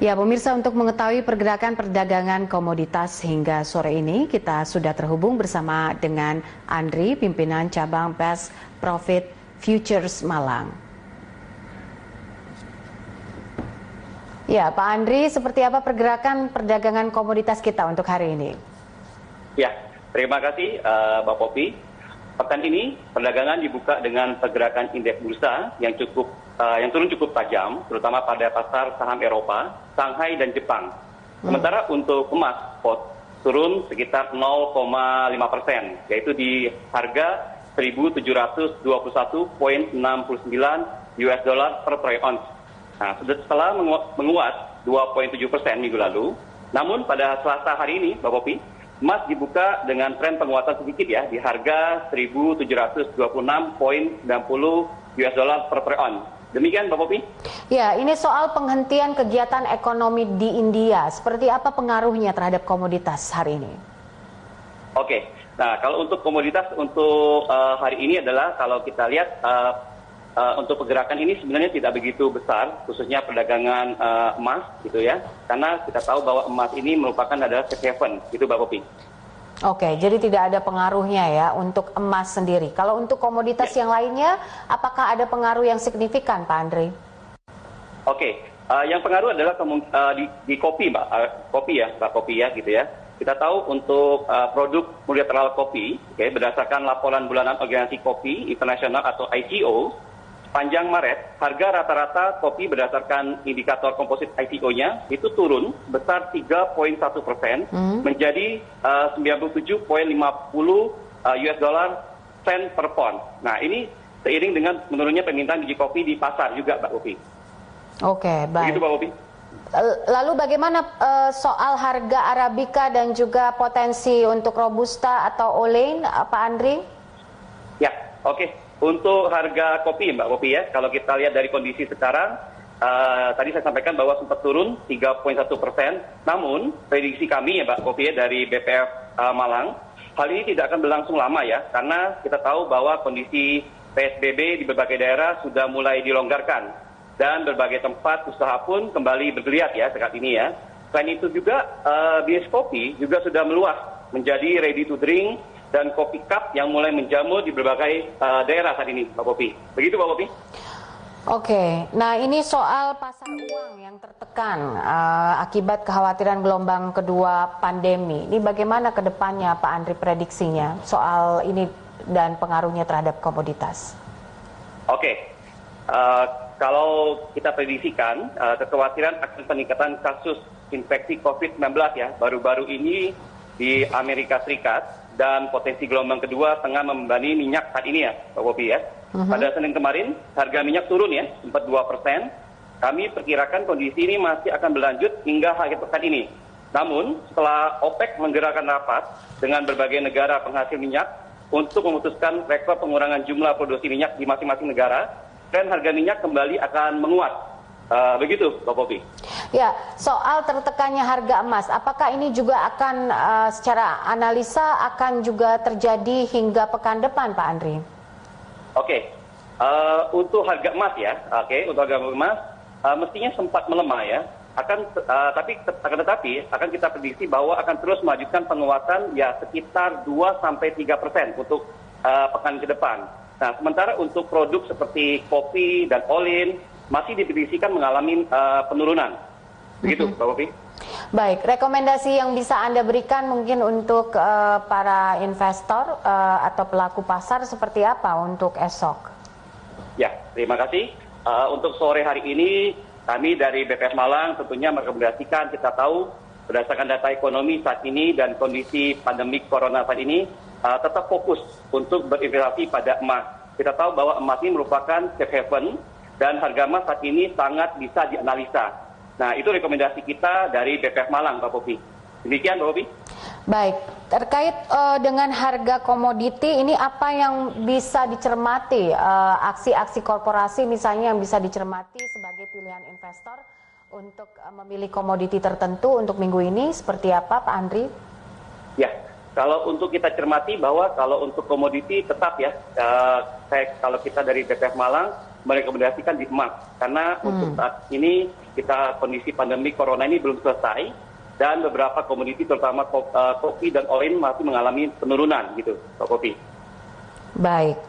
Ya, pemirsa, untuk mengetahui pergerakan perdagangan komoditas hingga sore ini, kita sudah terhubung bersama dengan Andri, pimpinan cabang Best Profit Futures Malang. Ya, Pak Andri, seperti apa pergerakan perdagangan komoditas kita untuk hari ini? Ya, terima kasih Mbak Popi. Pekan ini perdagangan dibuka dengan pergerakan indeks bursa yang turun cukup tajam, terutama pada pasar saham Eropa, Shanghai dan Jepang. Sementara untuk emas spot turun sekitar 0,5%, yaitu di harga 1.721,69 US dollar per troy ounce. Nah, setelah menguat 2,7% minggu lalu, namun pada Selasa hari ini, Mbak Popi, emas dibuka dengan tren penguatan sedikit ya, di harga 1.726,90 US dollar per ounce. Demikian, Mbak Popi. Ya, ini soal penghentian kegiatan ekonomi di India. Seperti apa pengaruhnya terhadap komoditas hari ini? Oke, nah kalau untuk komoditas untuk hari ini adalah kalau kita lihat untuk pergerakan ini sebenarnya tidak begitu besar, khususnya perdagangan emas gitu ya, karena kita tahu bahwa emas ini merupakan adalah safe haven, gitu Mbak Popi. Oke, jadi tidak ada pengaruhnya ya untuk emas sendiri. Kalau untuk komoditas yang lainnya, apakah ada pengaruh yang signifikan, Pak Andri? Oke, yang pengaruh adalah di kopi, Mbak, kopi ya, Mbak, kopi ya, gitu ya. Kita tahu untuk produk multilateral kopi, berdasarkan laporan bulanan Organisasi Kopi Internasional atau ICO, panjang Maret, harga rata-rata kopi berdasarkan indikator komposit ICO-nya itu turun sebesar 3,1% menjadi 97,50 US dollar sen per pound. Nah, ini seiring dengan menurunnya permintaan biji kopi di pasar juga, Mbak Popi. Oke, baik. Begitu, Mbak Popi. Lalu bagaimana soal harga Arabica dan juga potensi untuk Robusta atau Olein, Pak Andri? Ya, oke. Untuk harga kopi, Mbak Popi ya, kalau kita lihat dari kondisi sekarang, tadi saya sampaikan bahwa sempat turun 3,1%, namun prediksi kami ya Mbak Popi ya, dari BPF Malang, hal ini tidak akan berlangsung lama ya, karena kita tahu bahwa kondisi PSBB di berbagai daerah sudah mulai dilonggarkan, dan berbagai tempat usaha pun kembali bergeliat ya saat ini ya. Selain itu juga bisnis kopi juga sudah meluas menjadi ready to drink, dan kopi cup yang mulai menjamur di berbagai daerah saat ini, Mbak Popi. Begitu, Mbak Popi. Oke, nah ini soal pasar uang yang tertekan akibat kekhawatiran gelombang kedua pandemi. Ini bagaimana ke depannya, Pak Andri, prediksinya soal ini dan pengaruhnya terhadap komoditas? Oke, kalau kita prediksikan kekhawatiran akan peningkatan kasus infeksi COVID-19 ya, baru-baru ini di Amerika Serikat, dan potensi gelombang kedua tengah membebani minyak saat ini ya, Pak Popi ya. Pada Senin kemarin, harga minyak turun ya, sempat 2%. Kami perkirakan kondisi ini masih akan berlanjut hingga akhir pekan ini. Namun, setelah OPEC menggerakkan rapat dengan berbagai negara penghasil minyak untuk memutuskan rekor pengurangan jumlah produksi minyak di masing-masing negara, tren harga minyak kembali akan menguat. Begitu, Pak Popi. Ya, soal tertekannya harga emas, apakah ini juga akan secara analisa akan juga terjadi hingga pekan depan, Pak Andri? Oke, untuk harga emas ya, untuk harga emas mestinya sempat melemah ya. Tetapi akan kita prediksi bahwa akan terus melanjutkan penguatan ya sekitar 2-3% untuk pekan ke depan. Nah, sementara untuk produk seperti kopi dan Olein masih diprediksikan mengalami penurunan. Begitu, Pak Popi. Baik, rekomendasi yang bisa Anda berikan mungkin untuk para investor atau pelaku pasar seperti apa untuk esok? Ya, terima kasih. Untuk sore hari ini, kami dari BPF Malang tentunya merekomendasikan, kita tahu berdasarkan data ekonomi saat ini dan kondisi pandemi corona saat ini, tetap fokus untuk berinvestasi pada emas. Kita tahu bahwa emas ini merupakan safe haven, dan harga emas saat ini sangat bisa dianalisa. Nah, itu rekomendasi kita dari BPF Malang, Pak Popi. Demikian, Pak Popi. Baik, terkait dengan harga komoditi, ini apa yang bisa dicermati, aksi-aksi korporasi misalnya yang bisa dicermati sebagai pilihan investor untuk memilih komoditi tertentu untuk minggu ini, seperti apa, Pak Andri? Ya, Kalau untuk kita cermati bahwa kalau untuk komoditi tetap ya, kalau kita dari BPF Malang merekomendasikan di emas. Karena untuk saat ini kita kondisi pandemi corona ini belum selesai dan beberapa komoditi terutama kopi dan olin masih mengalami penurunan gitu, Pak Kopi. Baik,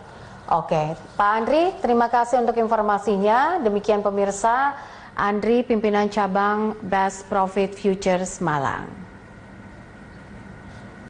oke. Pak Andri, terima kasih untuk informasinya. Demikian pemirsa, Andri pimpinan cabang Best Profit Futures Malang.